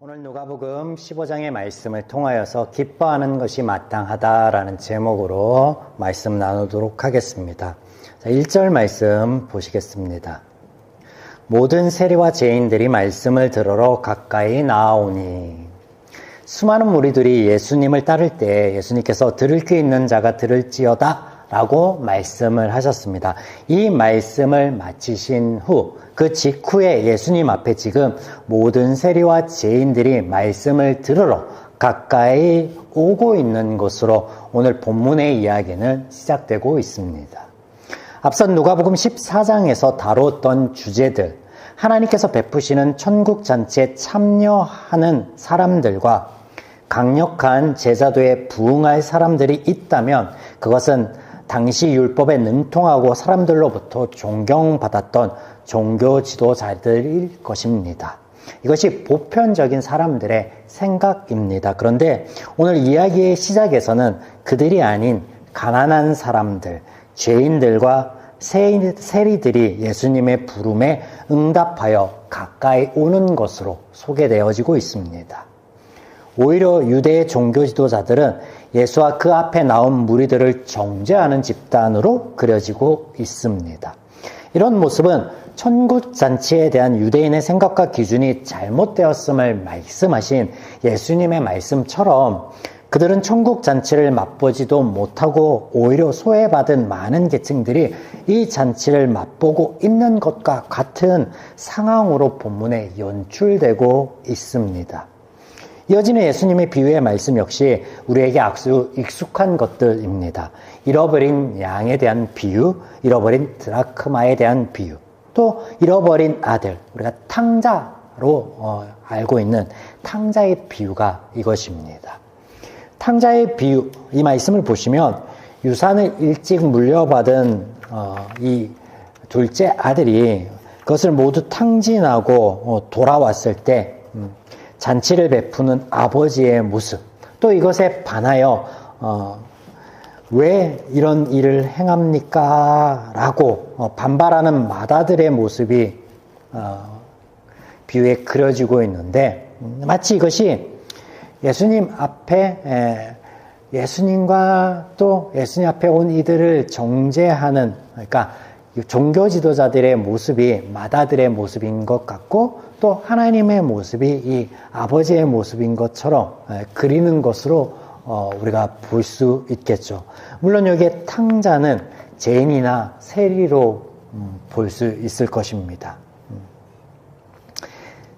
오늘 누가복음 15장의 말씀을 통하여서 기뻐하는 것이 마땅하다라는 제목으로 말씀 나누도록 하겠습니다. 자, 1절 말씀 보시겠습니다. 모든 세리와 죄인들이 말씀을 들으러 가까이 나아오니. 수많은 무리들이 예수님을 따를 때 예수님께서 들을 귀 있는 자가 들을지어다 라고 말씀을 하셨습니다. 이 말씀을 마치신 후 그 직후에 예수님 앞에 지금 모든 세리와 죄인들이 말씀을 들으러 가까이 오고 있는 것으로 오늘 본문의 이야기는 시작되고 있습니다. 앞선 누가복음 14장에서 다뤘던 주제들, 하나님께서 베푸시는 천국잔치에 참여하는 사람들과 강력한 제자도에 부응할 사람들이 있다면 그것은 당시 율법에 능통하고 사람들로부터 존경받았던 종교 지도자들일 것입니다. 이것이 보편적인 사람들의 생각입니다. 그런데 오늘 이야기의 시작에서는 그들이 아닌 가난한 사람들, 죄인들과 세리들이 예수님의 부름에 응답하여 가까이 오는 것으로 소개되어지고 있습니다. 오히려 유대의 종교 지도자들은 예수와 그 앞에 나온 무리들을 정죄하는 집단으로 그려지고 있습니다. 이런 모습은 천국잔치에 대한 유대인의 생각과 기준이 잘못되었음을 말씀하신 예수님의 말씀처럼 그들은 천국잔치를 맛보지도 못하고 오히려 소외받은 많은 계층들이 이 잔치를 맛보고 있는 것과 같은 상황으로 본문에 연출되고 있습니다. 이어지는 예수님의 비유의 말씀 역시 우리에게 아주 익숙한 것들입니다. 잃어버린 양에 대한 비유, 잃어버린 드라크마에 대한 비유, 또 잃어버린 아들, 우리가 탕자로 알고 있는 탕자의 비유가 이것입니다. 탕자의 비유, 이 말씀을 보시면 유산을 일찍 물려받은 이 둘째 아들이 그것을 모두 탕진하고 돌아왔을 때 잔치를 베푸는 아버지의 모습, 또 이것에 반하여 왜 이런 일을 행합니까? 라고 반발하는 마다들의 모습이 비유에 그려지고 있는데 마치 이것이 예수님 앞에 예수님과 또 예수님 앞에 온 이들을 정죄하는, 그러니까 종교 지도자들의 모습이 마다들의 모습인 것 같고 또 하나님의 모습이 이 아버지의 모습인 것처럼 그리는 것으로 우리가 볼 수 있겠죠. 물론 여기에 탕자는 죄인이나 세리로 볼 수 있을 것입니다.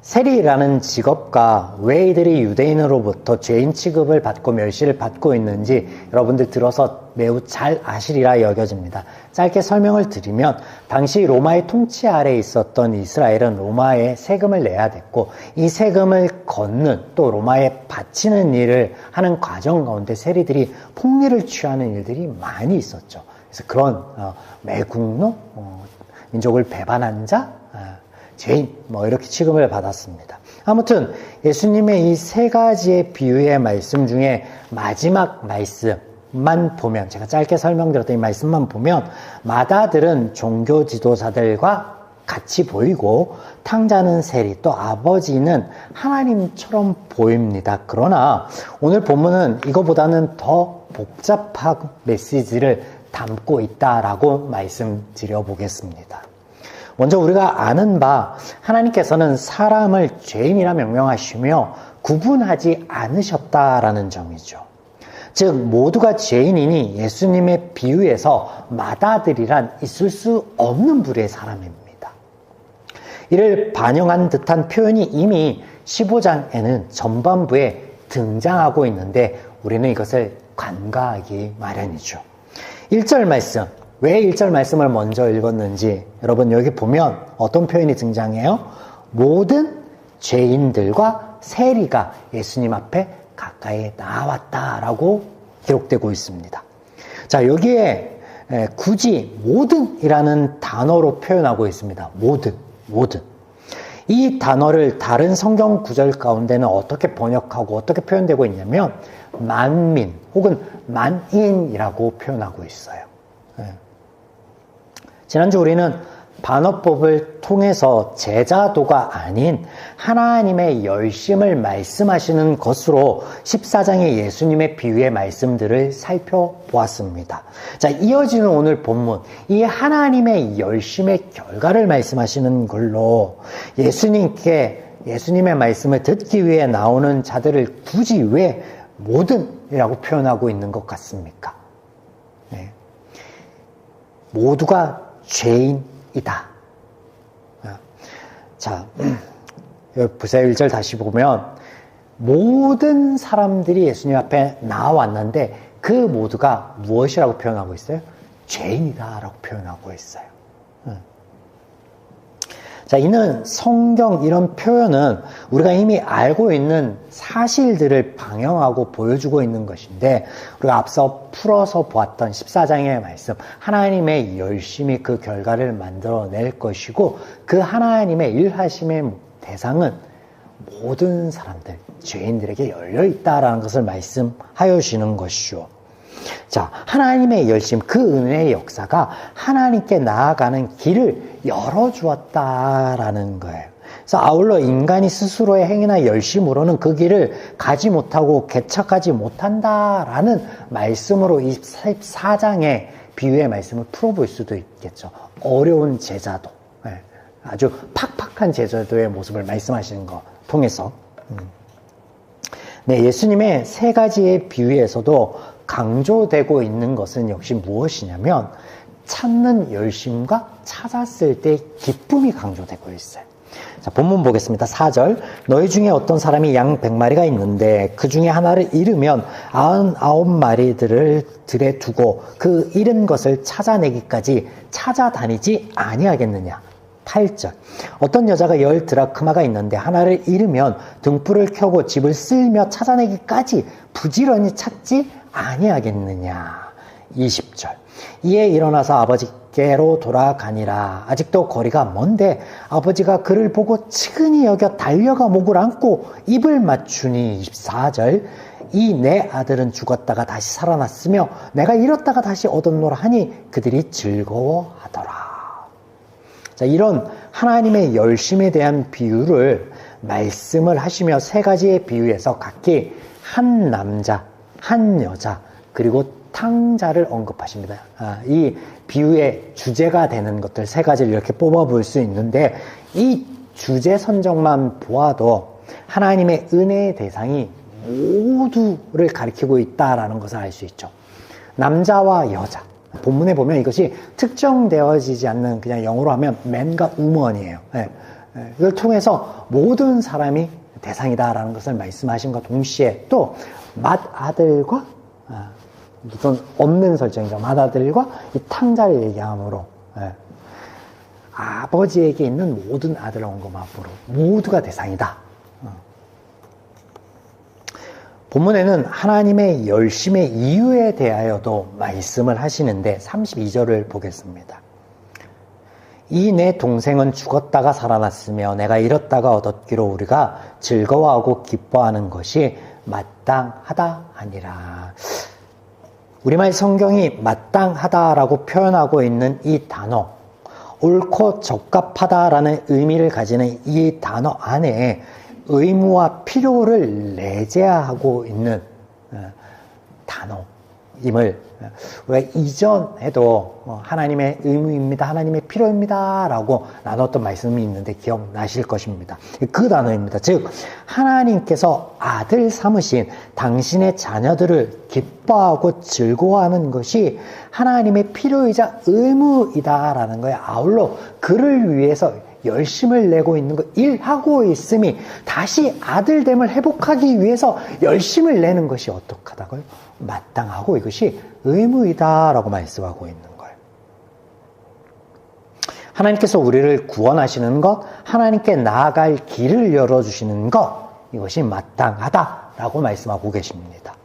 세리라는 직업과 왜 이들이 유대인으로부터 죄인 취급을 받고 멸시를 받고 있는지 여러분들 들어서 매우 잘 아시리라 여겨집니다. 짧게 설명을 드리면 당시 로마의 통치 아래에 있었던 이스라엘은 로마에 세금을 내야 됐고 이 세금을 걷는 또 로마에 바치는 일을 하는 과정 가운데 세리들이 폭리를 취하는 일들이 많이 있었죠. 그래서 그런 매국노, 민족을 배반한 자, 죄인, 이렇게 취급을 받았습니다. 아무튼 예수님의 이 세 가지의 비유의 말씀 중에 마지막 말씀만 보면, 제가 짧게 설명드렸던 이 말씀만 보면 마다들은 종교 지도자들과 같이 보이고 탕자는 세리, 또 아버지는 하나님처럼 보입니다. 그러나 오늘 본문은 이거보다는 더 복잡한 메시지를 담고 있다라고 말씀드려 보겠습니다. 먼저 우리가 아는 바 하나님께서는 사람을 죄인이라 명명하시며 구분하지 않으셨다라는 점이죠. 즉 모두가 죄인이니 예수님의 비유에서 마다들이란 있을 수 없는 부류의 사람입니다. 이를 반영한 듯한 표현이 이미 15장에는 전반부에 등장하고 있는데 우리는 이것을 간과하기 마련이죠. 1절 말씀, 왜 1절 말씀을 먼저 읽었는지 여러분 여기 보면 어떤 표현이 등장해요? 모든 죄인들과 세리가 예수님 앞에 가까이 나왔다라고 기록되고 있습니다. 자, 여기에 굳이 모든이라는 단어로 표현하고 있습니다. 모든. 이 단어를 다른 성경 구절 가운데는 어떻게 번역하고 어떻게 표현되고 있냐면 만민 혹은 만인이라고 표현하고 있어요. 지난주 우리는 반어법을 통해서 제자도가 아닌 하나님의 열심을 말씀하시는 것으로 14장의 예수님의 비유의 말씀들을 살펴보았습니다. 자, 이어지는 오늘 본문, 이 하나님의 열심의 결과를 말씀하시는 걸로 예수님의 말씀을 듣기 위해 나오는 자들을 굳이 왜 모든이라고 표현하고 있는 것 같습니까? 네. 모두가 죄인이다. 자, 여기 보세요. 1절 다시 보면 모든 사람들이 예수님 앞에 나와왔는데 그 모두가 무엇이라고 표현하고 있어요? 죄인이다라고 표현하고 있어요. 자, 이는 성경 이런 표현은 우리가 이미 알고 있는 사실들을 방영하고 보여주고 있는 것인데, 우리가 앞서 풀어서 보았던 14장의 말씀, 하나님의 열심히 그 결과를 만들어낼 것이고, 그 하나님의 일하심의 대상은 모든 사람들, 죄인들에게 열려있다라는 것을 말씀하여 주시는 것이죠. 자, 하나님의 열심, 그 은혜의 역사가 하나님께 나아가는 길을 열어주었다라는 거예요. 그래서 아울러 인간이 스스로의 행위나 열심으로는 그 길을 가지 못하고 개척하지 못한다라는 말씀으로 이 14장의 비유의 말씀을 풀어볼 수도 있겠죠. 어려운 제자도, 아주 팍팍한 제자도의 모습을 말씀하시는 것 통해서. 네, 예수님의 세 가지의 비유에서도 강조되고 있는 것은 역시 무엇이냐면 찾는 열심과 찾았을 때 기쁨이 강조되고 있어요. 자, 본문 보겠습니다. 4절. 너희 중에 어떤 사람이 양 100마리가 있는데 그 중에 하나를 잃으면 99마리들을 들에 두고 그 잃은 것을 찾아내기까지 찾아다니지 아니하겠느냐. 8절. 어떤 여자가 10 드라크마가 있는데 하나를 잃으면 등불을 켜고 집을 쓸며 찾아내기까지 부지런히 찾지 아니하겠느냐. 20절. 이에 일어나서 아버지께로 돌아가니라. 아직도 거리가 먼데 아버지가 그를 보고 측은히 여겨 달려가 목을 안고 입을 맞추니. 24절. 이 내 아들은 죽었다가 다시 살아났으며 내가 잃었다가 다시 얻었노라 하니 그들이 즐거워하더라. 자, 이런 하나님의 열심에 대한 비유를 말씀을 하시며 세 가지의 비유에서 각기 한 남자, 한 여자, 그리고 탕자를 언급하십니다. 이 비유의 주제가 되는 것들 세 가지를 이렇게 뽑아볼 수 있는데, 이 주제 선정만 보아도 하나님의 은혜의 대상이 모두를 가리키고 있다라는 것을 알 수 있죠. 남자와 여자. 본문에 보면 이것이 특정되어지지 않는, 그냥 영어로 하면 man과 woman이에요. 이걸 통해서 모든 사람이 대상이다라는 것을 말씀하신 것 동시에 또 맏아들과 무슨 없는 설정이죠. 맏아들과 이 탕자를 얘기함으로 아버지에게 있는 모든 아들을 언급함으로 모두가 대상이다. 본문에는 하나님의 열심의 이유에 대하여도 말씀을 하시는데 32절을 보겠습니다. 이 내 동생은 죽었다가 살아났으며 내가 잃었다가 얻었기로 우리가 즐거워하고 기뻐하는 것이 마땅하다 하니라. 우리말 성경이 마땅하다라고 표현하고 있는 이 단어, 옳고 적합하다라는 의미를 가지는 이 단어 안에 의무와 필요를 내재하고 있는 단어임을 우리가 이전에도 하나님의 의무입니다, 하나님의 필요입니다 라고 나눴던 말씀이 있는데 기억나실 것입니다. 그 단어입니다. 즉 하나님께서 아들 삼으신 당신의 자녀들을 기뻐하고 즐거워하는 것이 하나님의 필요이자 의무이다라는 거예요. 아울러 그를 위해서 열심을 내고 있는 것, 일하고 있음이 다시 아들됨을 회복하기 위해서 열심을 내는 것이 어떡하다고요? 마땅하고 이것이 의무이다라고 말씀하고 있는 거예요. 하나님께서 우리를 구원하시는 것, 하나님께 나아갈 길을 열어주시는 것, 이것이 마땅하다라고 말씀하고 계십니다.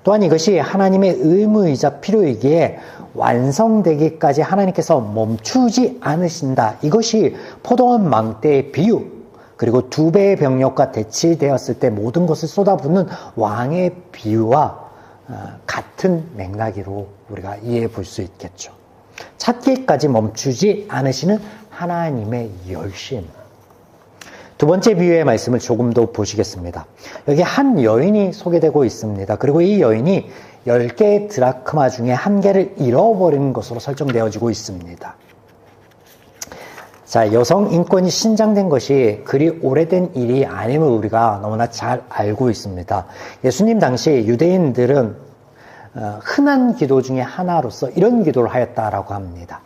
또한 이것이 하나님의 의무이자 필요이기에 완성되기까지 하나님께서 멈추지 않으신다. 이것이 포도원 망대의 비유, 그리고 2배의 병력과 대치되었을 때 모든 것을 쏟아붓는 왕의 비유와 같은 맥락으로 우리가 이해해 볼 수 있겠죠. 찾기까지 멈추지 않으시는 하나님의 열심. 두 번째 비유의 말씀을 조금 더 보시겠습니다. 여기 한 여인이 소개되고 있습니다. 그리고 이 여인이 10개의 드라크마 중에 1개를 잃어버린 것으로 설정되어지고 있습니다. 자, 여성 인권이 신장된 것이 그리 오래된 일이 아님을 우리가 너무나 잘 알고 있습니다. 예수님 당시 유대인들은 흔한 기도 중에 하나로서 이런 기도를 하였다라고 합니다.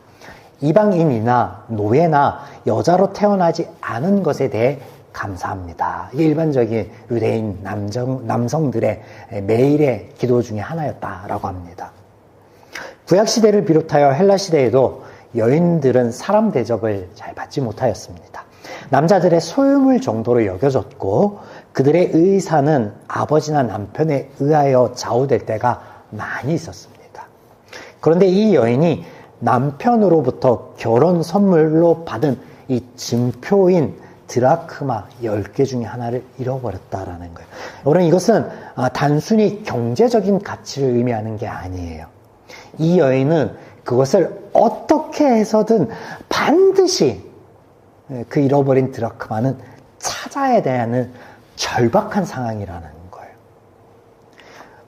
이방인이나 노예나 여자로 태어나지 않은 것에 대해 감사합니다. 이게 일반적인 유대인 남성들의 매일의 기도 중에 하나였다라고 합니다. 구약시대를 비롯하여 헬라시대에도 여인들은 사람 대접을 잘 받지 못하였습니다. 남자들의 소유물 정도로 여겨졌고 그들의 의사는 아버지나 남편에 의하여 좌우될 때가 많이 있었습니다. 그런데 이 여인이 남편으로부터 결혼 선물로 받은 이 증표인 드라크마 10개 중에 하나를 잃어버렸다라는 거예요. 여러분, 이것은 단순히 경제적인 가치를 의미하는 게 아니에요. 이 여인은 그것을 어떻게 해서든 반드시 그 잃어버린 드라크마는 찾아야 되는 절박한 상황이라는 거예요.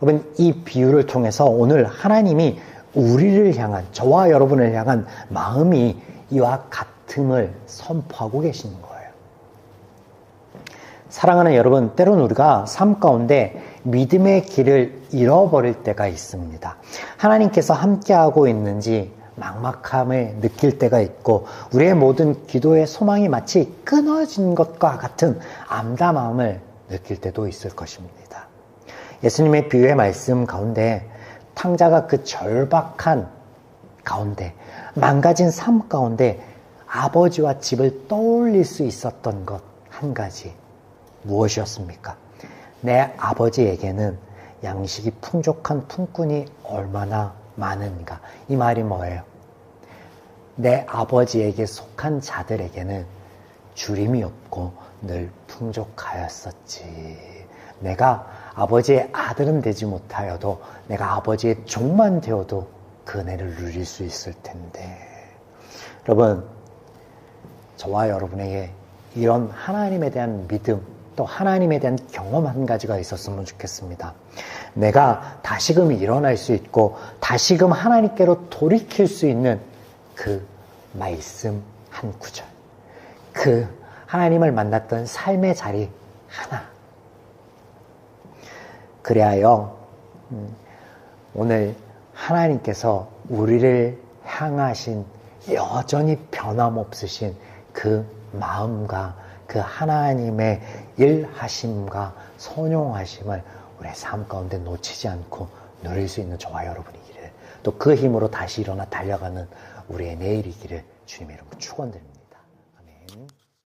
여러분, 이 비유를 통해서 오늘 하나님이 우리를 향한, 저와 여러분을 향한 마음이 이와 같음을 선포하고 계시는 거예요. 사랑하는 여러분, 때로는 우리가 삶 가운데 믿음의 길을 잃어버릴 때가 있습니다. 하나님께서 함께하고 있는지 막막함을 느낄 때가 있고 우리의 모든 기도의 소망이 마치 끊어진 것과 같은 암담함을 느낄 때도 있을 것입니다. 예수님의 비유의 말씀 가운데 탕자가 그 절박한 가운데, 망가진 삶 가운데 아버지와 집을 떠올릴 수 있었던 것 한 가지, 무엇이었습니까? 내 아버지에게는 양식이 풍족한 품꾼이 얼마나 많은가. 이 말이 뭐예요? 내 아버지에게 속한 자들에게는 주림이 없고 늘 풍족하였었지. 내가 아버지의 아들은 되지 못하여도 내가 아버지의 종만 되어도 그 은혜를 누릴 수 있을 텐데. 여러분, 저와 여러분에게 이런 하나님에 대한 믿음, 또 하나님에 대한 경험 한 가지가 있었으면 좋겠습니다. 내가 다시금 일어날 수 있고 다시금 하나님께로 돌이킬 수 있는 그 말씀 한 구절, 그 하나님을 만났던 삶의 자리 하나. 그리하여 오늘 하나님께서 우리를 향하신 여전히 변함없으신 그 마음과 그 하나님의 일하심과 선용하심을 우리의 삶 가운데 놓치지 않고 누릴 수 있는 저와 여러분이기를, 또 그 힘으로 다시 일어나 달려가는 우리의 내일이기를 주님의 이름으로 축원드립니다. 아멘.